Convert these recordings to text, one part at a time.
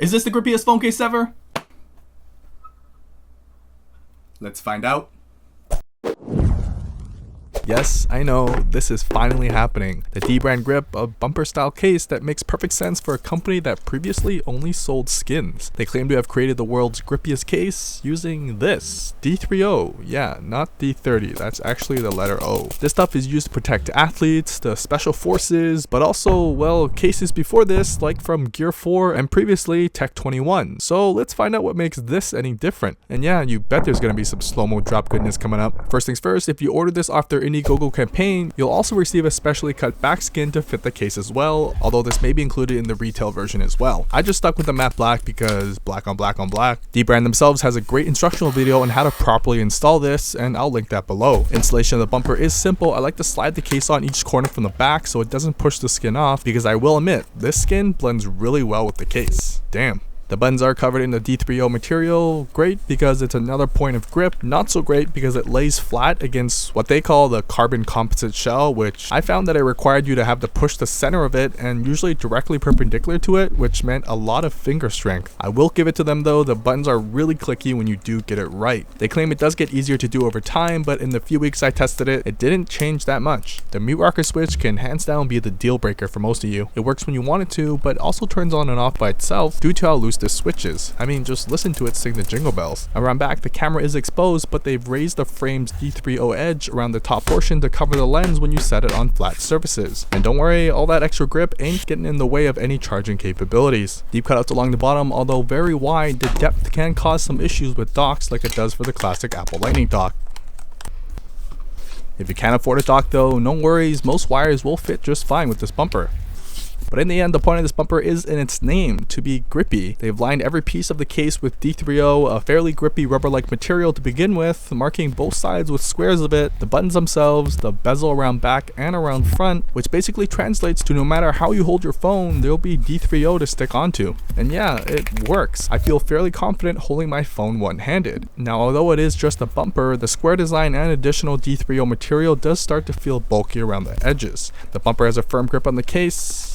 Is this the grippiest phone case ever? Let's find out. Yes, I know, this is finally happening. The Dbrand Grip, a bumper style case that makes perfect sense for a company that previously only sold skins. They claim to have created the world's grippiest case using this, D30. Yeah, not D30, that's actually the letter O. This stuff is used to protect athletes, the special forces, but also, well, cases before this, like from Gear 4 and previously Tech 21. So let's find out what makes this any different. And yeah, you bet there's gonna be some slow-mo drop goodness coming up. First things first, if you order this off their Indiegogo campaign, you'll also receive a specially cut back skin to fit the case as well, although this may be included in the retail version as well. I just stuck with the matte black because black on black on black. Dbrand themselves has a great instructional video on how to properly install this, and I'll link that below. Installation of the bumper is simple. I like to slide the case on each corner from the back so it doesn't push the skin off, because I will admit, this skin blends really well with the case. Damn. The buttons are covered in the D30 material. Great because it's another point of grip. Not so great because it lays flat against what they call the carbon composite shell, which I found that it required you to have to push the center of it and usually directly perpendicular to it, which meant a lot of finger strength. I will give it to them though, the buttons are really clicky when you do get it right. They claim it does get easier to do over time, but in the few weeks I tested it, it didn't change that much. The mute rocker switch can hands down be the deal breaker for most of you. It works when you want it to, but also turns on and off by itself due to how loose this switch is. I mean, just listen to it sing the jingle bells. Around back, the camera is exposed, but they've raised the frame's D30 edge around the top portion to cover the lens when you set it on flat surfaces. And don't worry, all that extra grip ain't getting in the way of any charging capabilities. Deep cutouts along the bottom, although very wide, the depth can cause some issues with docks like it does for the classic Apple Lightning dock. If you can't afford a dock though, no worries, most wires will fit just fine with this bumper. But in the end, the point of this bumper is in its name, to be grippy. They've lined every piece of the case with D30, a fairly grippy rubber-like material to begin with, marking both sides with squares of it, the buttons themselves, the bezel around back and around front, which basically translates to no matter how you hold your phone, there'll be D30 to stick onto. And yeah, it works. I feel fairly confident holding my phone one-handed. Now, although it is just a bumper, the square design and additional D30 material does start to feel bulky around the edges. The bumper has a firm grip on the case.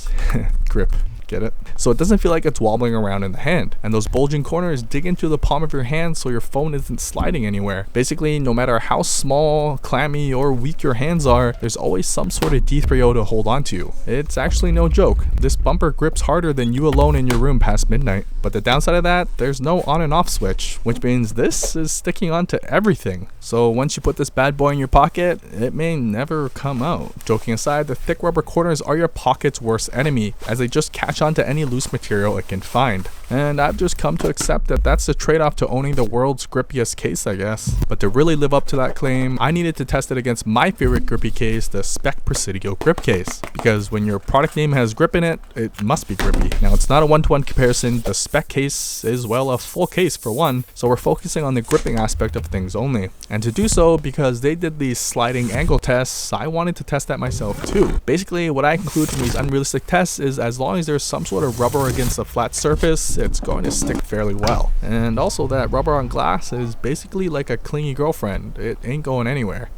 Grip, get it? So it doesn't feel like it's wobbling around in the hand, and those bulging corners dig into the palm of your hand so your phone isn't sliding anywhere. Basically, no matter how small, clammy, or weak your hands are, there's always some sort of D30 to hold onto. It's actually no joke. This bumper grips harder than you alone in your room past midnight. But the downside of that, there's no on and off switch, which means this is sticking onto everything. So once you put this bad boy in your pocket, it may never come out. Joking aside, the thick rubber corners are your pocket's worst enemy, as they just catch onto any loose material it can find. And I've just come to accept that that's the trade-off to owning the world's grippiest case, I guess. But to really live up to that claim, I needed to test it against my favorite grippy case, the Spec Presidio grip case. Because when your product name has grip in it, it must be grippy. Now, it's not a one-to-one comparison. The Spec case is, well, a full case for one, so we're focusing on the gripping aspect of things only. And to do so, because they did these sliding angle tests, I wanted to test that myself too. Basically, what I conclude from these unrealistic tests is as long as there's some sort of rubber against a flat surface, it's going to stick fairly well. And also that rubber on glass is basically like a clingy girlfriend. It ain't going anywhere.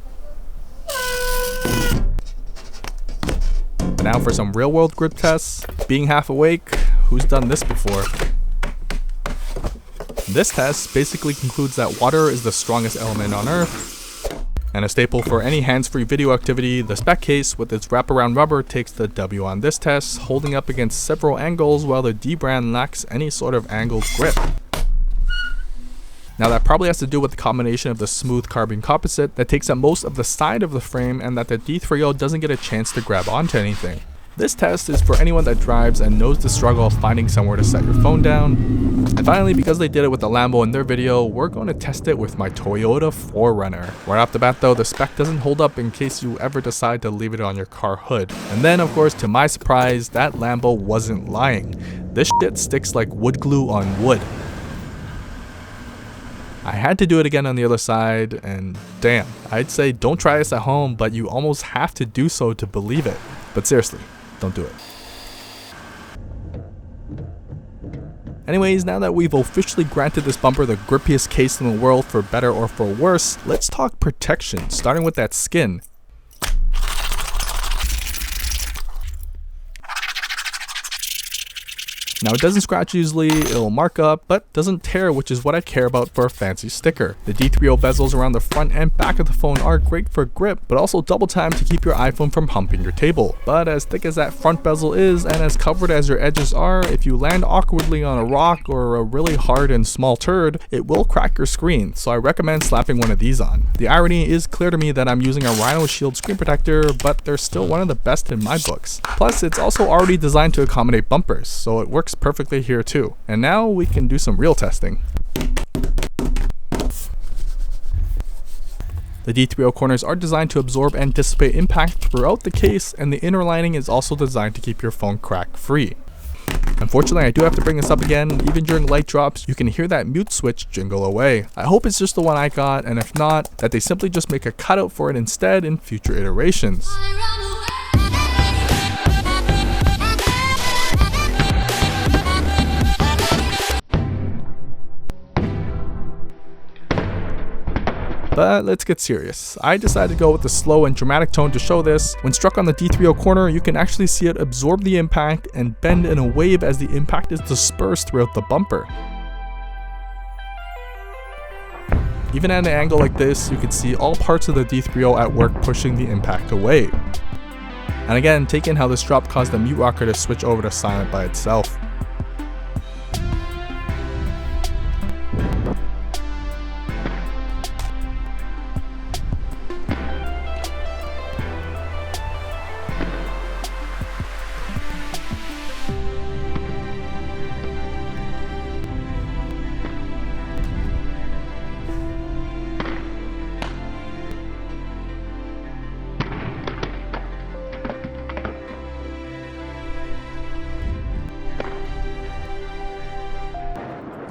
But now for some real world grip tests. Being half awake, who's done this before? This test basically concludes that water is the strongest element on Earth. And a staple for any hands-free video activity, the Spec case with its wraparound rubber takes the W on this test, holding up against several angles while the Dbrand lacks any sort of angled grip. Now that probably has to do with the combination of the smooth carbon composite that takes up most of the side of the frame and that the D30 doesn't get a chance to grab onto anything. This test is for anyone that drives and knows the struggle of finding somewhere to set your phone down. And finally, because they did it with the Lambo in their video, we're going to test it with my Toyota 4Runner. Right off the bat though, the Spec doesn't hold up in case you ever decide to leave it on your car hood. And then of course, to my surprise, that Lambo wasn't lying. This shit sticks like wood glue on wood. I had to do it again on the other side, and damn, I'd say don't try this at home, but you almost have to do so to believe it. But seriously, don't do it. Anyways, now that we've officially granted this bumper the grippiest case in the world for better or for worse, let's talk protection, starting with that skin. Now it doesn't scratch easily, it'll mark up, but doesn't tear, which is what I care about for a fancy sticker. The D3O bezels around the front and back of the phone are great for grip, but also double time to keep your iPhone from humping your table. But as thick as that front bezel is, and as covered as your edges are, if you land awkwardly on a rock or a really hard and small turd, it will crack your screen, so I recommend slapping one of these on. The irony is clear to me that I'm using a Rhino Shield screen protector, but they're still one of the best in my books. Plus, it's also already designed to accommodate bumpers, so it works perfectly here too. And now we can do some real testing. The D3O corners are designed to absorb and dissipate impact throughout the case, and the inner lining is also designed to keep your phone crack free. Unfortunately, I do have to bring this up again. Even during light drops, you can hear that mute switch jingle away. I hope it's just the one I got, and if not, that they simply just make a cutout for it instead in future iterations. But let's get serious. I decided to go with the slow and dramatic tone to show this. When struck on the D3O corner, you can actually see it absorb the impact and bend in a wave as the impact is dispersed throughout the bumper. Even at an angle like this, you can see all parts of the D3O at work pushing the impact away. And again, take in how this drop caused the mute rocker to switch over to silent by itself.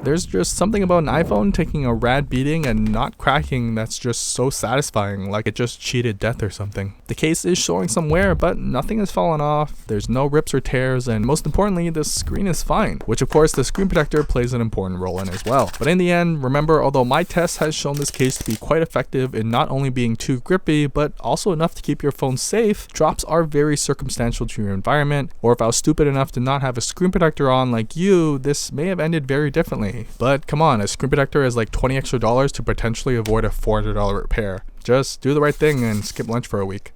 There's just something about an iPhone taking a rad beating and not cracking that's just so satisfying, like it just cheated death or something. The case is showing some wear, but nothing has fallen off, there's no rips or tears, and most importantly, the screen is fine, which of course the screen protector plays an important role in as well. But in the end, remember, although my test has shown this case to be quite effective in not only being too grippy, but also enough to keep your phone safe, drops are very circumstantial to your environment, or if I was stupid enough to not have a screen protector on like you, this may have ended very differently. But come on, a screen protector is like $20 extra to potentially avoid a $400 repair. Just do the right thing and skip lunch for a week.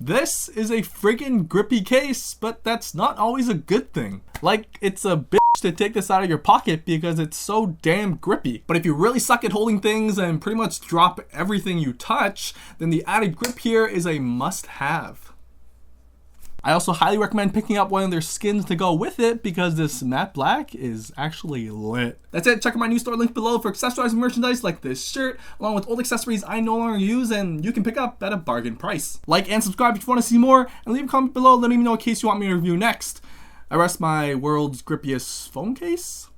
This is a friggin' grippy case, but that's not always a good thing. Like, it's a bitch to take this out of your pocket because it's so damn grippy. But if you really suck at holding things and pretty much drop everything you touch, then the added grip here is a must-have. I also highly recommend picking up one of their skins to go with it because this matte black is actually lit. That's it. Check out my new store link below for accessorizing merchandise like this shirt, along with old accessories I no longer use and you can pick up at a bargain price. Like and subscribe if you want to see more, and leave a comment below letting me know what case you want me to review next. I rest my world's grippiest phone case.